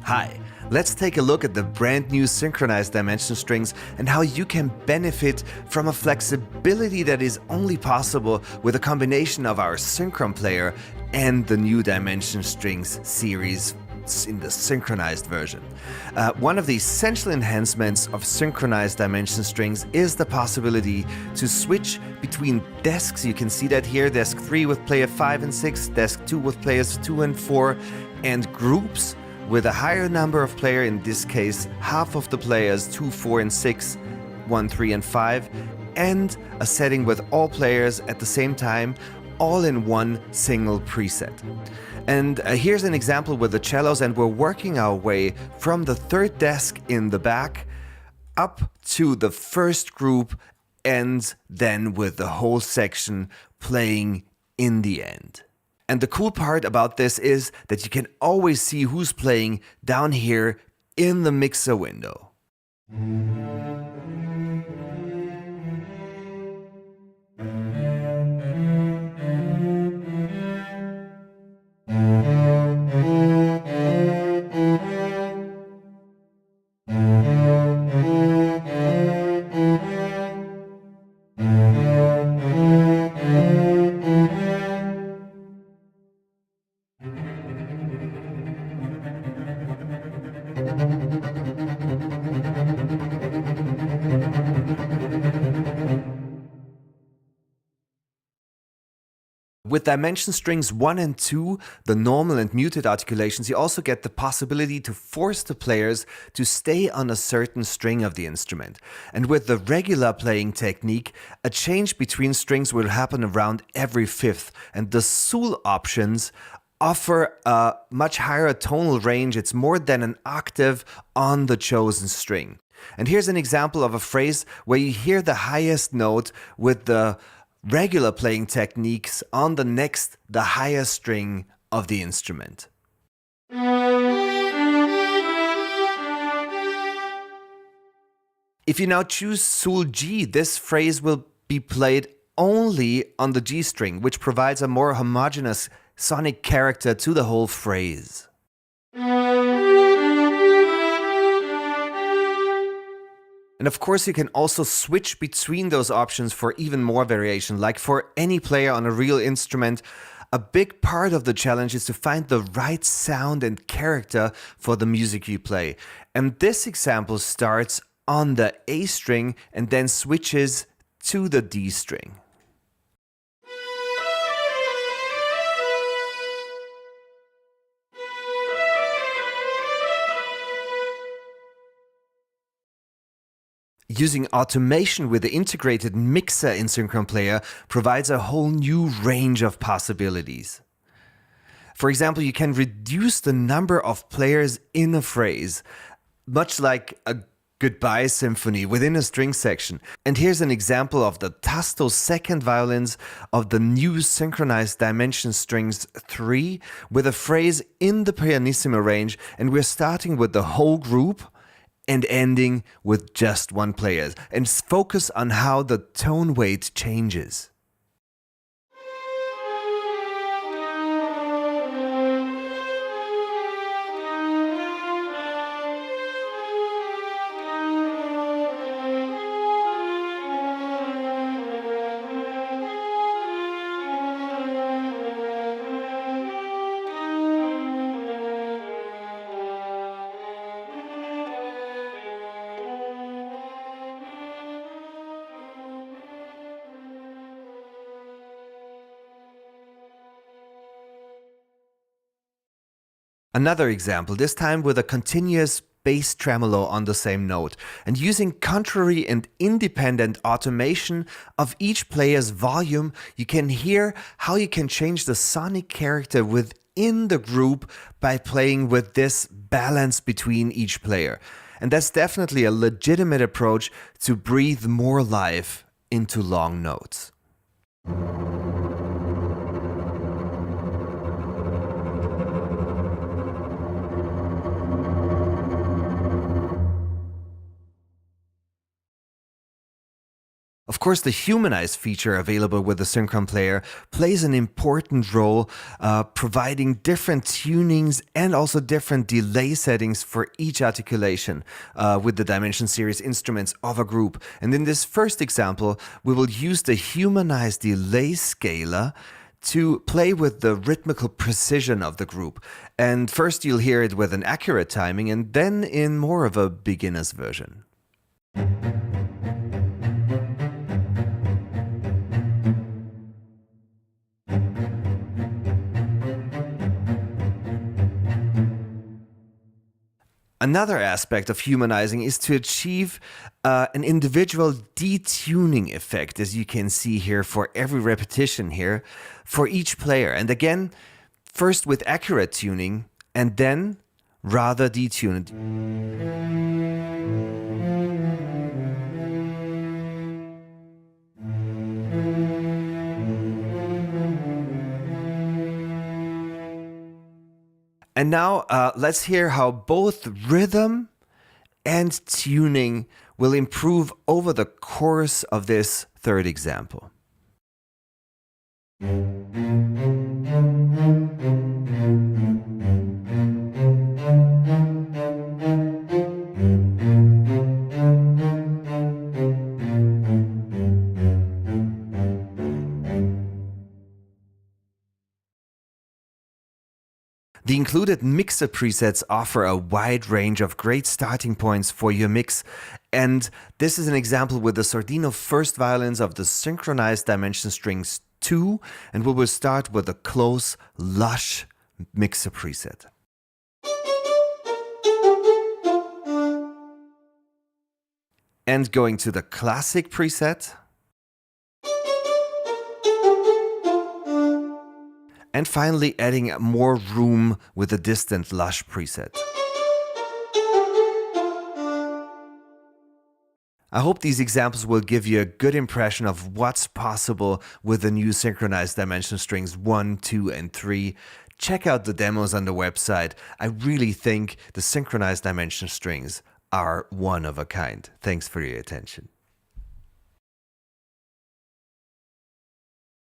Hi, let's take a look at the brand new synchronized dimension strings and how you can benefit from a flexibility that is only possible with a combination of our synchron player and the new Dimension Strings series in the synchronized version. One of the essential enhancements of synchronized dimension strings is the possibility to switch between desks. You can see that here, desk 3 with player 5 and 6, desk 2 with players 2 and 4, and groups with a higher number of players, in this case half of the players 2, 4 and 6, 1, 3 and 5, and a setting with all players at the same time, all in one single preset. And here's an example with the cellos, and we're working our way from the third desk in the back up to the first group, and then with the whole section playing in the end. And the cool part about this is that you can always see who's playing down here in the mixer window. With Dimension Strings 1 and 2, the normal and muted articulations, you also get the possibility to force the players to stay on a certain string of the instrument. And with the regular playing technique, a change between strings will happen around every fifth, and the Sul options offer a much higher tonal range. It's more than an octave on the chosen string. And here's an example of a phrase where you hear the highest note with the regular playing techniques on the higher string of the instrument. If you now choose Sul G, this phrase will be played only on the G string, which provides a more homogeneous sonic character to the whole phrase. And of course, you can also switch between those options for even more variation. Like for any player on a real instrument, a big part of the challenge is to find the right sound and character for the music you play. And this example starts on the A string and then switches to the D string. Using automation with the integrated mixer in Synchron Player provides a whole new range of possibilities. For example, you can reduce the number of players in a phrase, much like a goodbye symphony within a string section. And here's an example of the Tasto second violins of the new synchronized Dimension Strings 3 with a phrase in the pianissimo range, and we're starting with the whole group and ending with just one player, and focus on how the tone weight changes. Another example, this time with a continuous bass tremolo on the same note, and using contrary and independent automation of each player's volume, you can hear how you can change the sonic character within the group by playing with this balance between each player. And that's definitely a legitimate approach to breathe more life into long notes. Of course, the Humanize feature available with the Synchron player plays an important role, providing different tunings and also different delay settings for each articulation with the Dimension series instruments of a group. And in this first example, we will use the Humanize delay scaler to play with the rhythmical precision of the group. And first you'll hear it with an accurate timing, and then in more of a beginner's version. Another aspect of humanizing is to achieve an individual detuning effect, as you can see here for every repetition here, for each player. And again, first with accurate tuning, and then rather detuned. And now let's hear how both rhythm and tuning will improve over the course of this third example. The included mixer presets offer a wide range of great starting points for your mix, and this is an example with the Sordino first violins of the Synchronized Dimension Strings 2, and we will start with a close, lush mixer preset. And going to the classic preset. And finally adding more room with the distant lush preset. I hope these examples will give you a good impression of what's possible with the new Synchronized Dimension Strings 1, 2, and 3. Check out the demos on the website. I really think the Synchronized Dimension Strings are one of a kind. Thanks for your attention.